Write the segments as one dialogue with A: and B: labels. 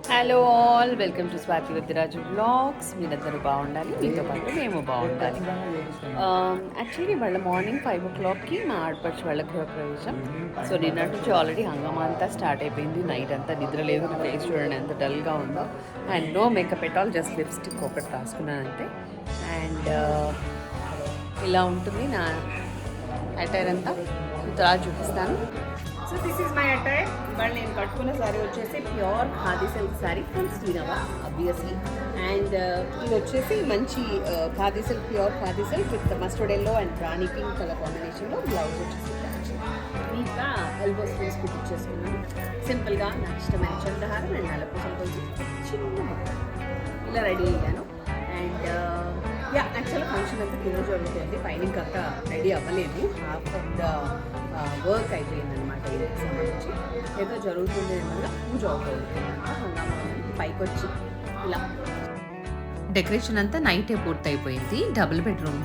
A: Hello all, welcome to Swathi Vaddiraju blogs. మీరందరూ బాగుండాలి, మీతో పాటు మేము బాగుండాలి. యాక్చువల్లీ వాళ్ళ మార్నింగ్ 5 o'clockకి మా ఆడపడుచు వాళ్ళ గృహప్రవేశం. సో నిన్నటి నుంచి ఆల్రెడీ హంగామా అంతా స్టార్ట్ అయిపోయింది. నైట్ అంతా నిద్ర లేదు. నా ఫేస్ చూడండి ఎంత డల్గా ఉందో. And no makeup at all, just lipstick ఒకటి రాసుకున్నాను అంతే. అండ్ ఇలా ఉంటుంది నా అటైర్ అంతా. తర్వాత చూపిస్తాను. So this is my attire. ఇవాళ నేను కట్టుకున్న శారీ వచ్చేసి pure khadi silk sari from Srinagar obviously. And ఇది వచ్చేసి మంచి khadi silk, pure khadi silk with mustard yellow and Rani pink colour కాంబినేషన్లో బ్లౌజ్ వచ్చేసి నీట్గా ఎల్బో స్లీవ్స్ కుట్టించేసుకున్నాను. సింపుల్గా నాకు ఇష్టమైన చంద్రహారం అండ్ నల్లపూసలు కొంచెం చిన్న ఇలా రెడీ అయ్యాను. అండ్ యాక్చువల్గా ఫంక్షన్ అంతా కింద జరుగుతుంది. పైన అంతా రెడీ అవ్వలేదు. హాఫ్ ఆఫ్ ద వర్క్ అయిపోయింది అనమాట. దీనికి సంబంధించి ఏదో జరుగుతుంది వల్ల పూజ అవుతుంది. పైకి వచ్చి ఇలా డెకరేషన్ అంతా నైటే పూర్తి అయిపోయింది. డబుల్ బెడ్రూమ్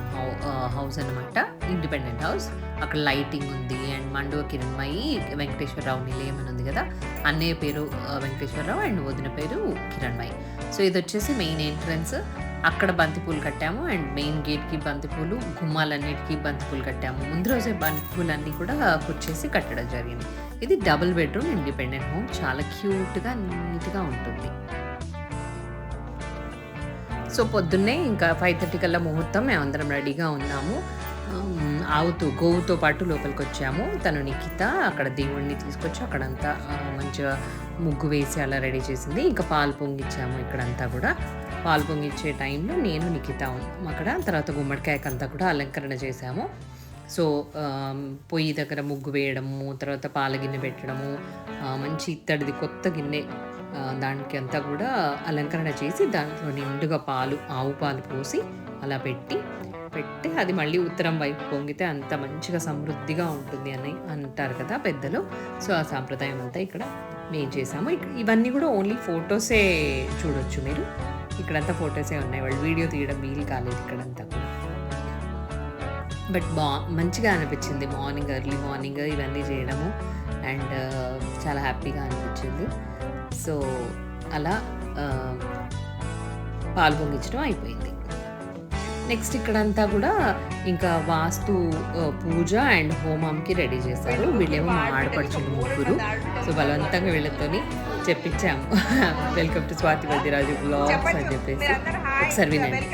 A: హౌస్ అనమాట, ఇండిపెండెంట్ హౌస్. అక్కడ లైటింగ్ ఉంది. అండ్ మండువ కిరణ్మయి వెంకటేశ్వరరావు నిలయమని ఉంది కదా, అన్నయ్య పేరు వెంకటేశ్వరరావు అండ్ వదిన పేరు కిరణ్మయి. సో ఇది వచ్చేసి మెయిన్ ఎంట్రన్స్. అక్కడ బంతిపూలు కట్టాము. అండ్ మెయిన్ గేట్కి బంతిపూలు, గుమ్మాలన్నిటికీ బంతిపూలు కట్టాము. ముందు రోజే బంతిపూలన్నీ కూడా కుచ్చేసి కట్టడం జరిగింది. ఇది డబుల్ బెడ్రూమ్ ఇండిపెండెంట్ హోమ్. చాలా క్యూట్గా నీట్గా ఉంటుంది. సో పొద్దున్నే ఇంకా 5:30 కల్లా ముహూర్తం. మేమందరం రెడీగా ఉన్నాము. గోవుతో పాటు లోపలికి వచ్చాము. తను నిఖిత అక్కడ దేవుడిని తీసుకొచ్చి అక్కడంతా మంచిగా ముగ్గు వేసి అలా రెడీ చేసింది. ఇంకా పాలు పొంగిచ్చాము. ఇక్కడంతా కూడా పాలు పొంగిచ్చే టైంలో నేను నిఖిత ఉన్నాము అక్కడ. తర్వాత గుమ్మడికాయకంతా కూడా అలంకరణ చేశాము. సో పొయ్యి దగ్గర ముగ్గు వేయడము, తర్వాత పాల గిన్నె పెట్టడము, మంచి ఇత్తడిది కొత్త గిన్నె, దానికి అంతా కూడా అలంకరణ చేసి దాంట్లో నిండుగా పాలు, ఆవు పాలు పోసి అలా పెట్టి అది మళ్ళీ ఉత్తరం వైపు పొంగితే అంత మంచిగా సమృద్ధిగా ఉంటుంది అని అంటారు కదా పెద్దలు. సో ఆ సాంప్రదాయం అంతా ఇక్కడ మేము చేసాము. ఇవన్నీ కూడా ఓన్లీ ఫొటోసే చూడొచ్చు మీరు. ఇక్కడంతా ఫొటోసే ఉన్నాయి. వాళ్ళు వీడియో తీయడం వీలు కాలేదు ఇక్కడంతా కూడా. బట్ మంచిగా అనిపించింది మార్నింగ్, ఎర్లీ మార్నింగ్ ఇవన్నీ చేయడము. అండ్ చాలా హ్యాపీగా అనిపించింది. సో అలా పాలు పొంగించడం అయిపోయింది. నెక్స్ట్ ఇక్కడంతా కూడా ఇంకా వాస్తు పూజ అండ్ హోమంకి రెడీ చేశారు. వీళ్ళేమో మా ఆడపడుచులు ముగ్గురు. సో బలవంతంగా వీళ్ళతోని చెప్పించాము welcome to Swathi Vaddiraju blogs అని చెప్పేసి. ఒకసారి వినండి.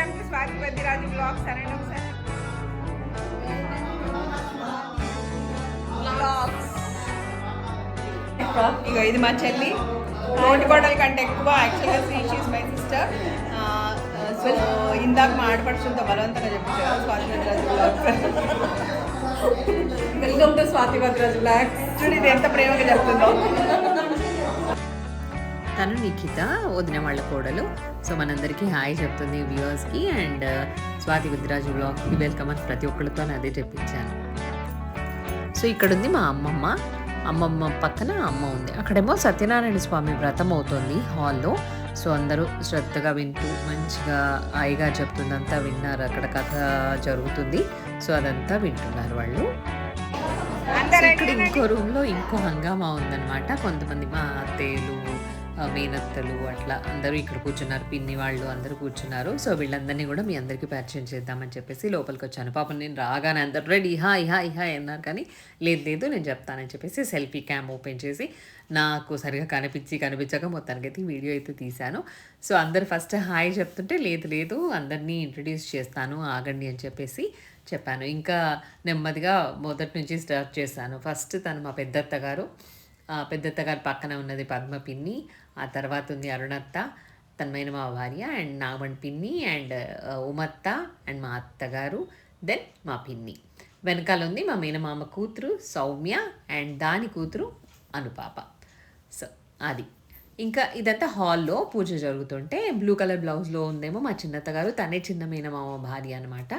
B: ఇక ఇది మా చెల్లి. నోటి గొడవల కంటే ఎక్కువ యాక్చువల్గా షీఈస్ మై సిస్టర్. సో ఇందాక మా ఆడపడుచులతో బలవంతంగా చెప్పించారు Swathi Vaddiraju blogs. Welcome to Swathi Vaddiraju blogs. చూడు ఇది ఎంత ప్రేమగా చెప్తుందో.
A: తను నిఖిత, వదిన వాళ్ళ కోడలు. సో మనందరికీ హాయ్ చెప్తుంది వ్యూవర్స్కి. అండ్ స్వాతి వద్దిరాజు బ్లాగ్కి వెల్కమ్ అని ప్రతి ఒక్కరితో అదే చెప్పించాను. సో ఇక్కడ ఉంది మా అమ్మమ్మ పక్కన అమ్మ ఉంది. అక్కడేమో సత్యనారాయణ స్వామి వ్రతం అవుతుంది హాల్లో. సో అందరూ శ్రద్ధగా వింటూ మంచిగా హాయిగా చెప్తుందంతా విన్నారు. అక్కడ కథ జరుగుతుంది. సో అదంతా వింటున్నారు వాళ్ళు. ఇక్కడ ఇంకో రూమ్లో ఇంకో హంగామా ఉందన్నమాట. కొంతమంది మా అత్తయ్యలు, మేనత్తలు అట్లా అందరూ ఇక్కడ కూర్చున్నారు. పిన్ని వాళ్ళు అందరూ కూర్చున్నారు. సో వీళ్ళందరినీ కూడా మీ అందరికీ పరిచయం చేద్దామని చెప్పేసి లోపలికి వచ్చాను. పాపం నేను రాగానే అందరు రెడీ హాయ్ హాయ్ హాయ్ అన్నారు. కానీ లేదు నేను చెప్తానని చెప్పేసి సెల్ఫీ క్యామ్ ఓపెన్ చేసి నాకు సరిగా కనిపించక మొత్తానికైతే వీడియో అయితే తీశాను. సో అందరు ఫస్ట్ హాయ్ చెప్తుంటే లేదు అందరినీ ఇంట్రడ్యూస్ చేస్తాను ఆగండి అని చెప్పేసి చెప్పాను. ఇంకా నెమ్మదిగా మొదటి నుంచి స్టార్ట్ చేశాను. ఫస్ట్ తను మా పెద్దత్తగారు పక్కన ఉన్నది పద్మ పిన్ని. ఆ తర్వాత ఉంది అరుణత్త, తన్మైన మా భార్య, అండ్ నాగమణి పిన్ని, అండ్ ఉమత్త, అండ్ మా అత్తగారు, దెన్ మా పిన్ని. వెనకాల ఉంది మా మేనమామ కూతురు సౌమ్య అండ్ దాని కూతురు అనుపాప. సో అది ఇంకా ఇదంతా హాల్లో పూజ జరుగుతుంటే బ్లూ కలర్ బ్లౌజ్లో ఉందేమో మా చిన్నత్తగారు. తనే చిన్న మేనమామ భార్య అనమాట.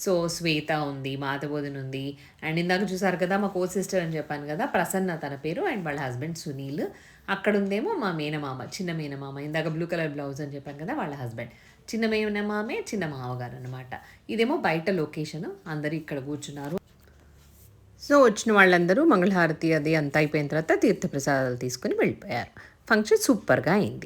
A: సో శ్వేత ఉంది, మాధబోధన్ ఉంది. అండ్ ఇందాక చూసారు కదా మా కో సిస్టర్ అని చెప్పాను కదా, ప్రసన్న తన పేరు. అండ్ వాళ్ళ హస్బెండ్ సునీల్. అక్కడ ఉందేమో మా మేనమామ, చిన్న మేనమామ. ఇందాక బ్లూ కలర్ బ్లౌజ్ అని చెప్పాను కదా, వాళ్ళ హస్బెండ్. చిన్న మేనమామే చిన్న మామగారు అనమాట. ఇదేమో బయట లొకేషన్. అందరూ ఇక్కడ కూర్చున్నారు. సో వచ్చిన వాళ్ళందరూ మంగళహారతి అది అంతా అయిపోయిన తర్వాత తీర్థప్రసాదాలు తీసుకుని వెళ్ళిపోయారు. ఫంక్షన్ సూపర్గా అయింది.